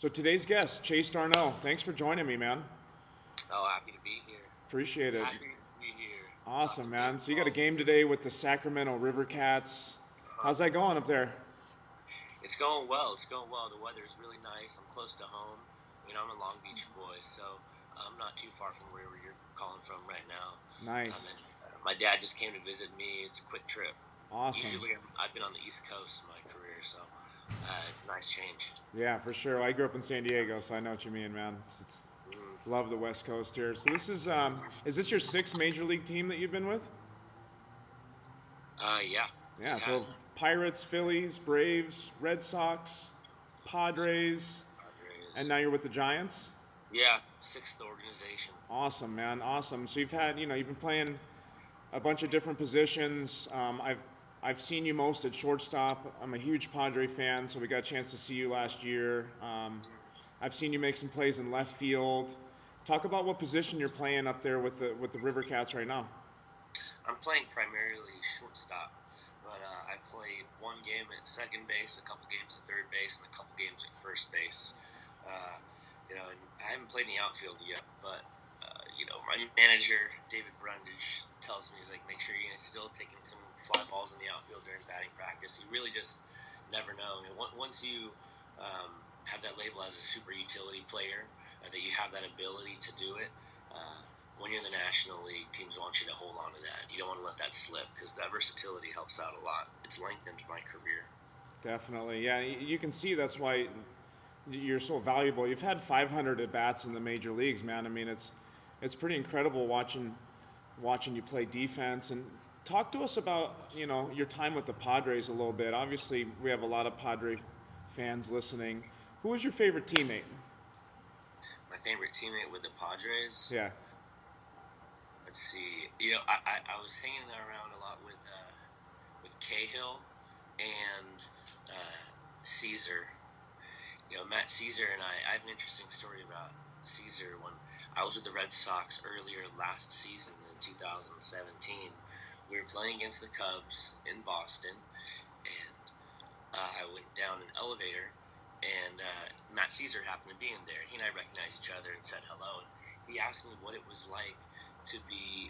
So today's guest, Chase Darnell. Thanks for joining me, man. Oh, happy to be here. Appreciate it. Happy to be here. Awesome, Talking man. So you got a baseball. game today with the Sacramento River Cats. Uh-huh. How's that going up there? It's going well. It's going well. The weather is really nice. I'm close to home. I'm a Long Beach boy, so I'm not too far from where you're calling from right now. Nice. And my dad just came to visit me. It's a quick trip. Awesome. Usually, I've been on the East Coast in my career, so it's a nice change. Yeah, for sure. I grew up in San Diego, so I know what you mean, man. Mm. Love the West Coast here. So is this your sixth major league team that you've been with? Yeah, Yeah. it So has. Pirates, Phillies, Braves, Red Sox, Padres, and Padres. now you're with the Giants. Yeah, sixth organization. Awesome, man. Awesome. So you've been playing a bunch of different positions. I've seen you most at shortstop. I'm a huge Padre fan, so we got a chance to see you last year. I've seen you make some plays in left field. Talk about what position you're playing up there with the River Cats right now. I'm playing primarily shortstop, but I played one game at second base, a couple games at third base, and a couple games at first base. Uh, and I haven't played in the outfield yet, but my manager David Brundage tells me, he's like, make sure you're still taking some fly balls in the outfield during batting practice. You really just never know. Once you have that label as a super utility player, that you have that ability to do it. When you're in the National League, teams want you to hold on to that. You don't want to let that slip because that versatility helps out a lot. It's lengthened my career. Definitely, yeah. You can see that's why you're so valuable. You've had 500 at bats in the major leagues, man. I mean, it's pretty incredible watching you play defense. And talk to us about your time with the Padres a little bit. Obviously, we have a lot of Padre fans listening. Who was your favorite teammate? My favorite teammate with the Padres. Yeah. Let's see. I was hanging around a lot with Cahill and Caesar. Matt Caesar and I have an interesting story about Caesar. When I was with the Red Sox earlier last season in 2017, we were playing against the Cubs in Boston, and I went down an elevator, and Matt Caesar happened to be in there. He and I recognized each other and said hello. And he asked me what it was like to be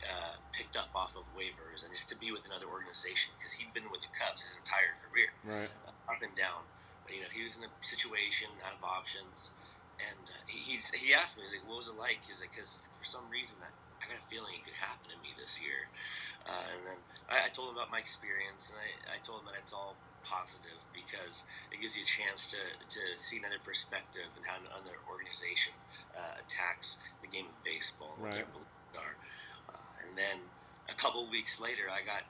picked up off of waivers and just to be with another organization because he'd been with the Cubs his entire career, Right. up and down. But he was in a situation out of options, and he asked me, he's like, "What was it like?" He's like, "Because for some reason I got a feeling it could happen to me this year." And then I told him about my experience, and I told him that it's all positive because it gives you a chance to see another perspective and how another organization attacks the game of baseball and what their Right. beliefs are. And then a couple of weeks later, I got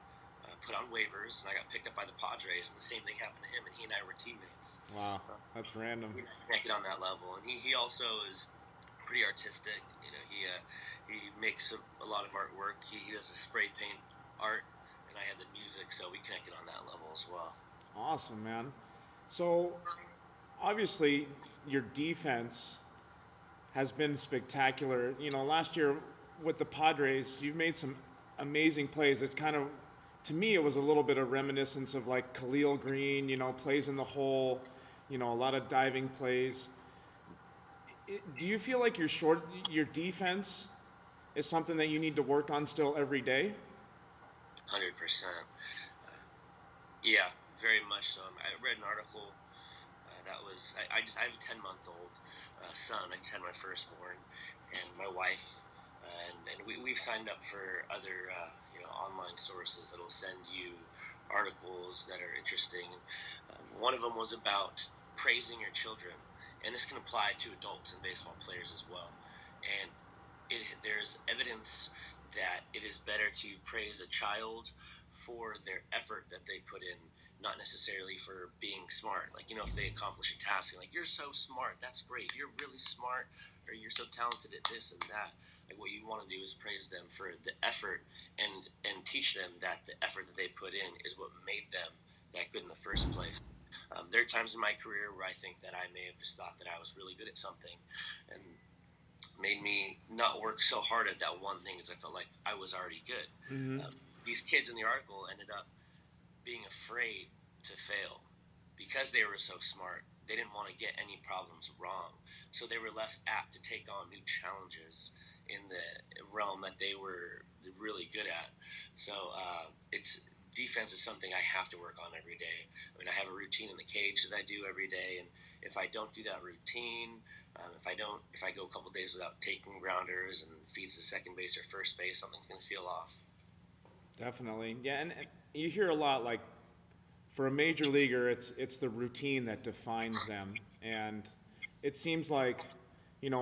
put on waivers and I got picked up by the Padres, and the same thing happened to him, and he and I were teammates. Wow. That's random. We connected on that level, and he also is pretty artistic. He makes a lot of artwork. He does the spray paint art, and I had the music, so we connected on that level as well. Awesome, man. So obviously your defense has been spectacular. Last year with the Padres, you've made some amazing plays. It's kind of, to me, it was a little bit of reminiscence of like Khalil Green, plays in the hole, a lot of diving plays. Do you feel like your defense is something that you need to work on still every day? 100%. Yeah, very much so. I read an article that was I have a 10-month-old son. I just had my firstborn, and my wife, and we've signed up for other online sources that'll send you articles that are interesting. One of them was about praising your children, and this can apply to adults and baseball players as well. And there's evidence that it is better to praise a child for their effort that they put in, not necessarily for being smart. Like, if they accomplish a task, and like, you're so smart, that's great, you're really smart, or you're so talented at this and that. Like, what you want to do is praise them for the effort and teach them that the effort that they put in is what made them that good in the first place. There are times in my career where I think that I may have just thought that I was really good at something, and made me not work so hard at that one thing because I felt like I was already good. Mm-hmm. These kids in the article ended up being afraid to fail because they were so smart. they didn't want to get any problems wrong, so they were less apt to take on new challenges in the realm that they were really good at. So it's defense is something I have to work on every day. I mean, I have a routine in the cage that I do every day, and if I don't do that routine, if I go a couple days without taking grounders and feeds to second base or first base, something's going to feel off. Definitely. Yeah, and you hear a lot like for a major leaguer, it's the routine that defines them, and it seems like,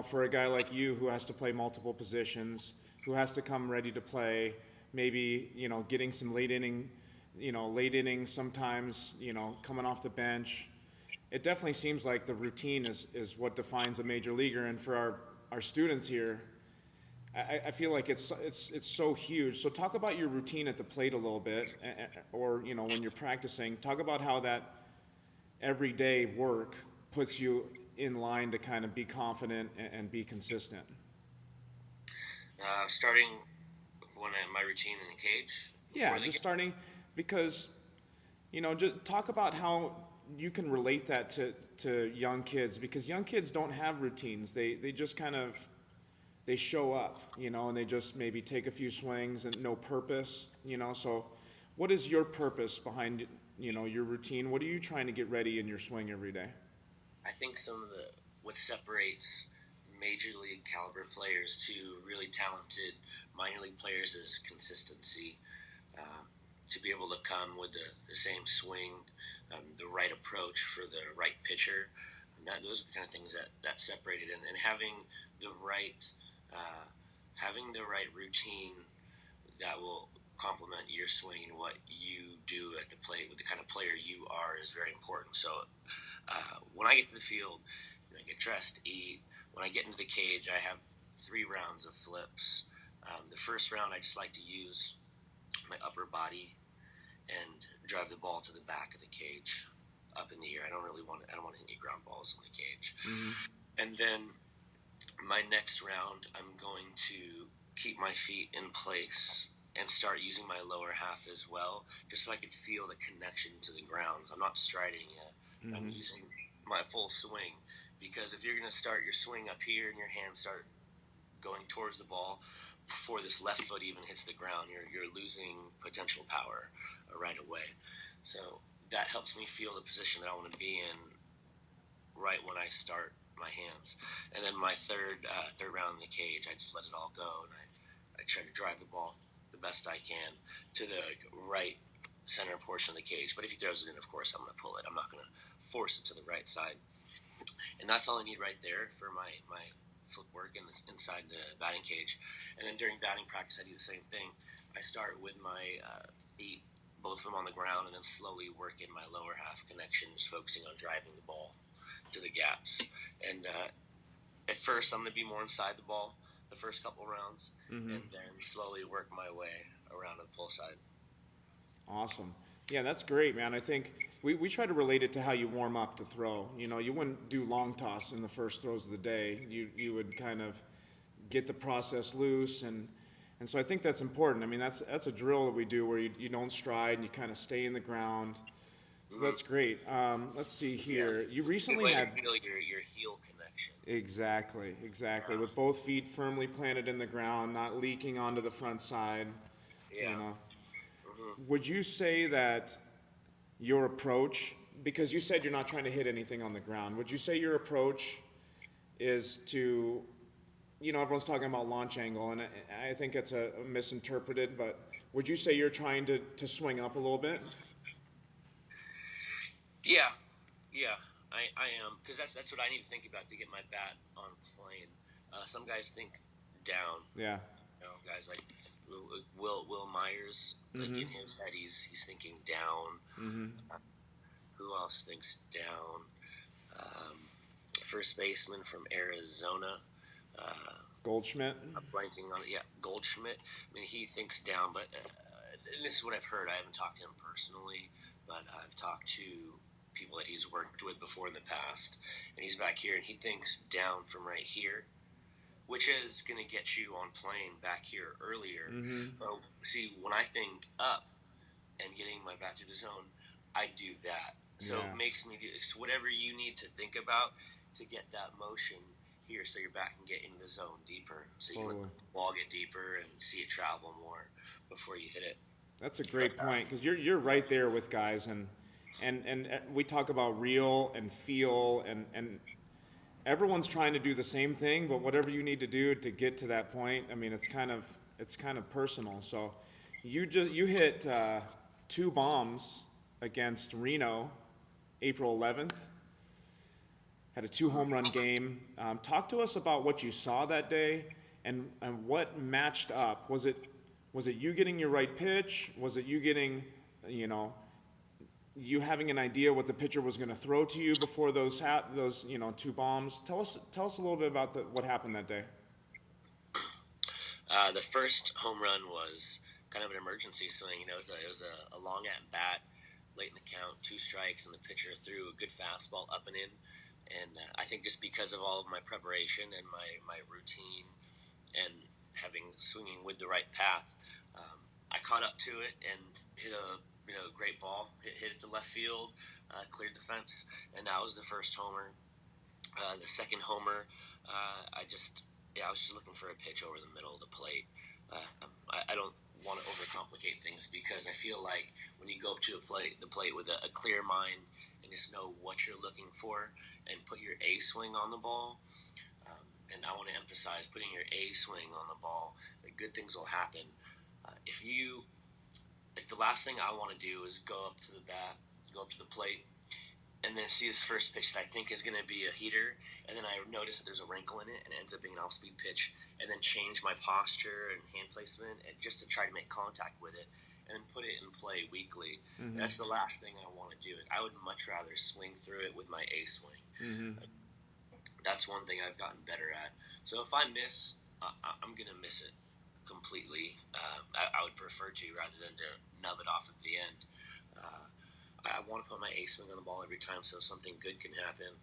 for a guy like you who has to play multiple positions, who has to come ready to play, maybe getting some late innings sometimes, coming off the bench. It definitely seems like the routine is what defines a major leaguer, and for our students here, I feel like it's so huge. So talk about your routine at the plate a little bit, or when you're practicing. Talk about how that everyday work puts you in line to kind of be confident and be consistent. Starting when my routine in the cage Yeah, before the just game. starting because just talk about how you can relate that to young kids, because young kids don't have routines. They just kind of they show up, and they just maybe take a few swings and no purpose. So what is your purpose behind, your routine? What are you trying to get ready in your swing every day? I think some of the what separates major league caliber players to really talented minor league players is consistency. Um, to be able to come with the same swing, the right approach for the right pitcher, and those are the kind of things that separate it, and the right uh, having the right routine that will complement your swing and what you do at the plate with the kind of player you are is very important. So when I get to the field, I get dressed, eat. When I get into the cage, I have 3 rounds of flips. The first round, I just like to use my upper body and drive the ball to the back of the cage, up in the air. I don't want any ground balls in the cage. Mm-hmm. And then my next round, I'm going to keep my feet in place and start using my lower half as well, just so I can feel the connection to the ground. I'm not striding yet. I'm Mm-hmm. using my full swing, because if you're going to start your swing up here and your hands start going towards the ball before this left foot even hits the ground, you're losing potential power right away. So that helps me feel the position that I want to be in right when I start my hands. And then my third round in the cage, I just let it all go, and I try to drive the ball the best I can to the right center portion of the cage. But if he throws it in, of course, I'm going to pull it. I'm not going to force it to the right side. And that's all I need right there for my footwork inside the batting cage. And then during batting practice, I do the same thing. I start with my feet, both of them on the ground, and then slowly work in my lower half connection, just focusing on driving the ball to the gaps. And at first, I'm going to be more inside the ball the first couple rounds, Mm-hmm. and then slowly work my way around to the pull side. Awesome. Yeah, that's great, man. I think we try to relate it to how you warm up to throw. You wouldn't do long toss in the first throws of the day. You would kind of get the process loose, and so I think that's important. I mean, that's a drill that we do where you don't stride and you kind of stay in the ground. So Mm-hmm. that's great. Let's see Yeah. here. You Good recently way to had feel your heel connection. exactly Yeah. with both feet firmly planted in the ground, not leaking onto the front side. You Yeah. know, Mm-hmm. would you say that your approach, because you said you're not trying to hit anything on the ground, would you say your approach is to, everyone's talking about launch angle, and I think it's a misinterpreted, but would you say you're trying to swing up a little bit? Yeah, yeah, I am, because that's what I need to think about to get my bat on plane. Some guys think down. Yeah. Guys like Will Myers, like Mm-hmm. in his head, he's thinking down. Mm-hmm. Uh, who else thinks down? Um, First baseman from Arizona. Uh, Goldschmidt. I'm blanking on it. Yeah, Goldschmidt. I mean, he thinks down, but and this is what I've heard. I haven't talked to him personally, but I've talked to people that he's worked with before in the past, and he's back here, and he thinks down from right here, which is going to get you on plane back here earlier. Mm-hmm. But see, when I think up and getting my bat through the zone, I do that. So Yeah, it makes me do so whatever you need to think about to get that motion here, so your back can get into the zone deeper, so you can let totally. the ball get deeper and see it travel more before you hit it. That's a great point because you're right there with guys, and we talk about real and feel, and everyone's trying to do the same thing, but whatever you need to do to get to that point, I mean, it's kind of personal. So you hit two bombs against Reno, April 11th. Had a two home run game. Talk to us about what you saw that day and what matched up. Was it you getting your right pitch? Was it you getting, you know, you having an idea what the pitcher was going to throw to you before those two bombs? Tell us a little bit about what happened that day. The first home run was kind of an emergency swing. It was a long at bat, late in the count, 2 strikes, and the pitcher threw a good fastball up and in. And I think just because of all of my preparation and my routine and swinging with the right path, I caught up to it and hit a great ball. Hit it to left field, cleared the fence, and that was the first homer. The second homer, I was just looking for a pitch over the middle of the plate. I don't want to overcomplicate things because I feel like when you go up to the plate with a clear mind and just know what you're looking for and put your A swing on the ball. And I want to emphasize putting your A swing on the ball. Good things will happen. The last thing I want to do is go up to the bat, go up to the plate, and then see this first pitch that I think is going to be a heater, and then I notice that there's a wrinkle in it, and it ends up being an off-speed pitch, and then change my posture and hand placement and just to try to make contact with it, and then put it in play weakly. Mm-hmm. That's the last thing I want to do. I would much rather swing through it with my A swing. Mm-hmm. That's one thing I've gotten better at. So if I miss, I'm going to miss it completely. I would prefer to rather than to nub it off at the end. I want to put my A swing on the ball every time so something good can happen.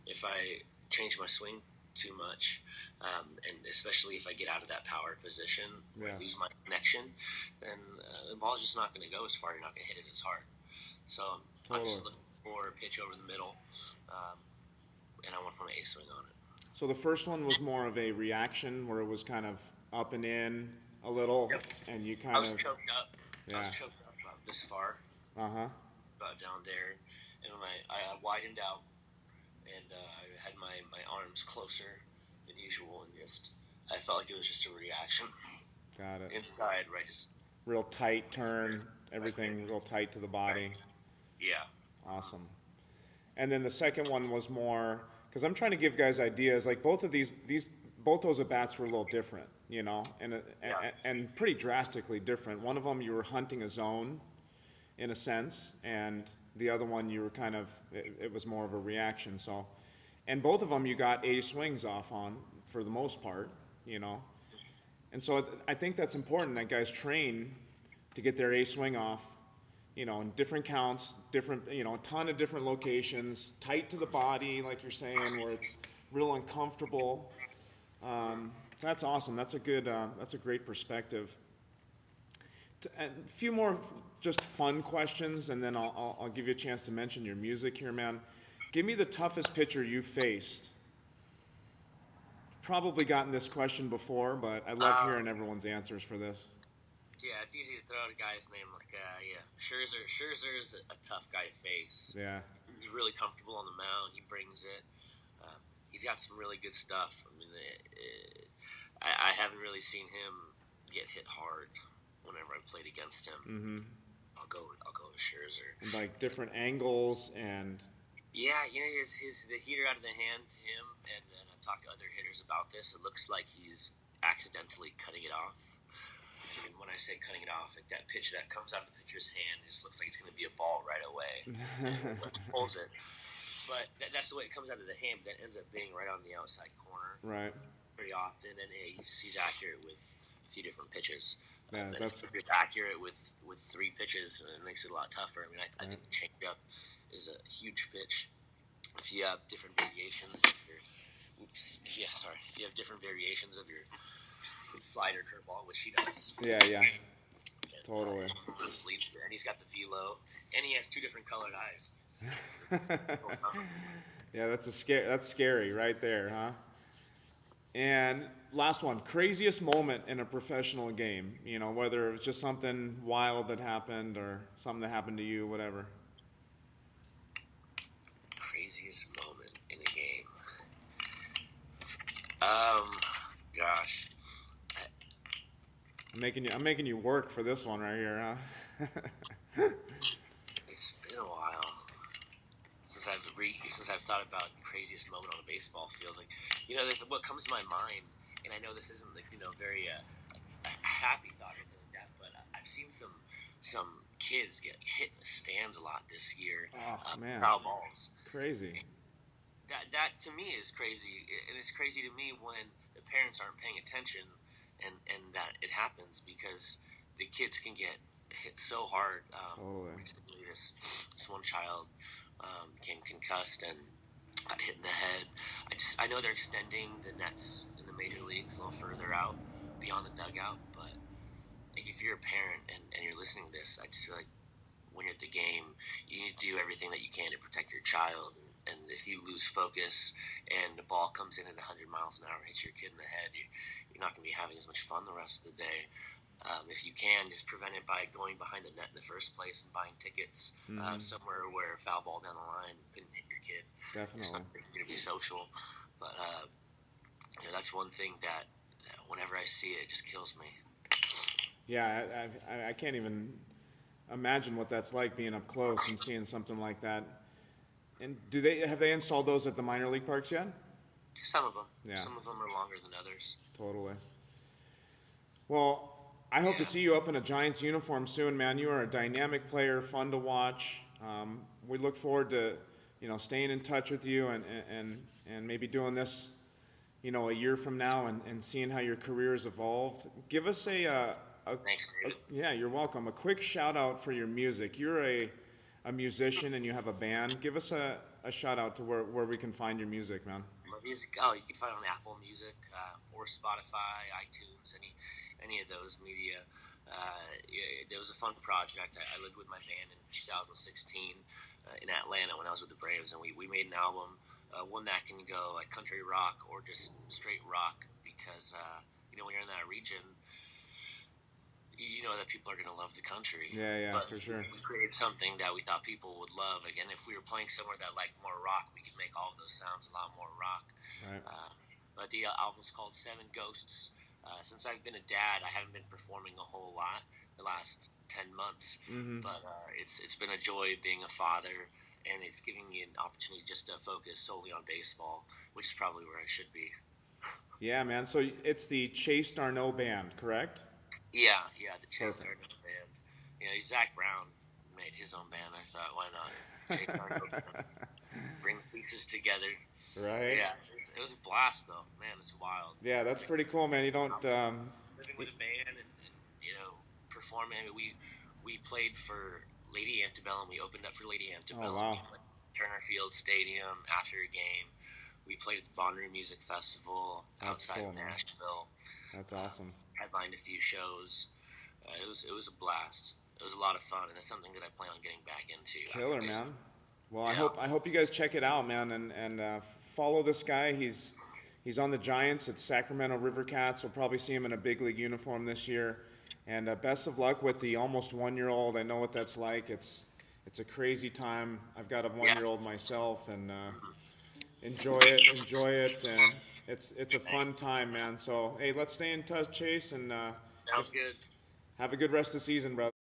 If I change my swing too much, and especially if I get out of that power position, where I lose my connection, then the ball's just not going to go as far. You're not going to hit it as hard. So I'm just looking for a pitch over the middle, and I want to put my A swing on it. So the first one was more of a reaction where it was kind of up and in a little, Yep. and you I kind was of choked up. Yeah. I was choked up about this far. About down there, and when I widened out, and I had my arms closer than usual, and I felt like it was just a reaction. Got it. Inside, right? Just Real tight turn, everything real tight to the body. yeah. Awesome. And then the second one was more because I'm trying to give guys ideas. Like both those at bats were a little different, and pretty drastically different. One of them you were hunting a zone, in a sense, and the other one you were it was more of a reaction. So, and both of them you got A swings off on for the most part, and so I think that's important that guys train to get their A swing off, in different counts, a ton of different locations, tight to the body, like you're saying, where it's real uncomfortable. That's awesome. That's a great perspective. A few more just fun questions, and then I'll give you a chance to mention your music here, man. Give me the toughest pitcher you faced. Probably gotten this question before, but I love hearing everyone's answers for this. Yeah, it's easy to throw out a guy's name like Scherzer. Scherzer's a tough guy to face. Yeah. He's really comfortable on the mound. He brings it. He's got some really good stuff. I mean, I haven't really seen him get hit hard whenever I've played against him. Mm-hmm. I'll go with Scherzer. And like different angles and. Yeah, the heater out of the hand to him, and I've talked to other hitters about this. It looks like he's accidentally cutting it off. And when I say cutting it off, like that pitch that comes out of the pitcher's hand, it just looks like it's going to be a ball right away. Pulls it. But that's the way it comes out of the hand, but that ends up being right on the outside corner. Right. Pretty often, and he's accurate with a few different pitches. Yeah, if he's accurate with 3 pitches, it makes it a lot tougher. I mean, I think the changeup is a huge pitch. If you have different variations of if you have different variations of your slider curveball, which he does. Yeah. Totally. And he's got the velo, and he has two different colored eyes. So, what's going on? Yeah, that's scary right there, huh? And last one, craziest moment in a professional game. You know, whether it was just something wild that happened or something that happened to you, whatever. Craziest moment in a game. Um, Gosh, I'm making you work for this one right here, huh? it's been a while since I've thought about craziest moment on a baseball field. Like, what comes to my mind, and I know this isn't like very a happy thought or anything like that, but I've seen some kids get hit in the stands a lot this year. Oh man, Foul balls. crazy. That to me is crazy, and it's crazy to me when the parents aren't paying attention, and that it happens because the kids can get hit so hard. Totally. Recently, this one child became concussed and got hit in the head. I know they're extending the nets in the major leagues a little further out beyond the dugout, but like, if you're a parent and you're listening to this, I just feel like when you're at the game, you need to do everything that you can to protect your child. And if you lose focus and the ball comes in at 100 miles an hour and hits your kid in the head, you're not going to be having as much fun the rest of the day. If you can, just prevent it by going behind the net in the first place and buying tickets somewhere where a foul ball down the line couldn't hit your kid. Definitely. It's not going to be social. But that's one thing that whenever I see it, it just kills me. Yeah, I can't even imagine what that's like being up close and seeing something like that. And have they installed those at the minor league parks yet? Some of them. Yeah. Some of them are longer than others. Totally. Well, I hope to see you up in a Giants uniform soon, man. You are a dynamic player, fun to watch. We look forward to, staying in touch with you and maybe doing this, a year from now and seeing how your career has evolved. Give us Thanks, David. yeah, you're welcome. A quick shout out for your music. You're a musician and you have a band. Give us a shout out to where we can find your music, man. My music, you can find it on Apple Music or Spotify, iTunes, any of those media. It was a fun project. I lived with my band in 2016 in Atlanta when I was with the Braves, and we made an album, one that can go like country rock or just straight rock because when you're in that region, you know that people are going to love the country. Yeah, but for sure. We created something that we thought people would love. Again, if we were playing somewhere that liked more rock, we could make all of those sounds a lot more rock. Right. But the album's called Seven Ghosts. Since I've been a dad, I haven't been performing a whole lot the last 10 months. Mm-hmm. But it's been a joy being a father, and it's giving me an opportunity just to focus solely on baseball, which is probably where I should be. Yeah, man. So it's the Chase Darno Band, correct? Yeah, the Chase Darno Band. Zach Brown made his own band. I thought, why not? Chase Darno Band. Bring the pieces together. Right. Yeah, it was a blast, though. Man, it's wild. Yeah, that's pretty cool, man. You don't. Living with a band and performing. I mean, we played for Lady Antebellum. We opened up for Lady Antebellum. Oh, wow. We played at Turner Field Stadium after a game. We played at the Bonnaroo Music Festival outside cool, of man. Nashville. That's awesome. Headlined a few shows. It was a blast. It was a lot of fun, and it's something that I plan on getting back into. Killer, man. Well, Yeah. I hope you guys check it out, man, and follow this guy. He's on the Giants. It's Sacramento River Cats. We'll probably see him in a big league uniform this year. And best of luck with the almost 1-year-old. I know what that's like. It's a crazy time. I've got a 1-year-old myself, and enjoy it. And it's a fun time, man. So hey, let's stay in touch, Chase, and Sounds good. have a good rest of the season, brother.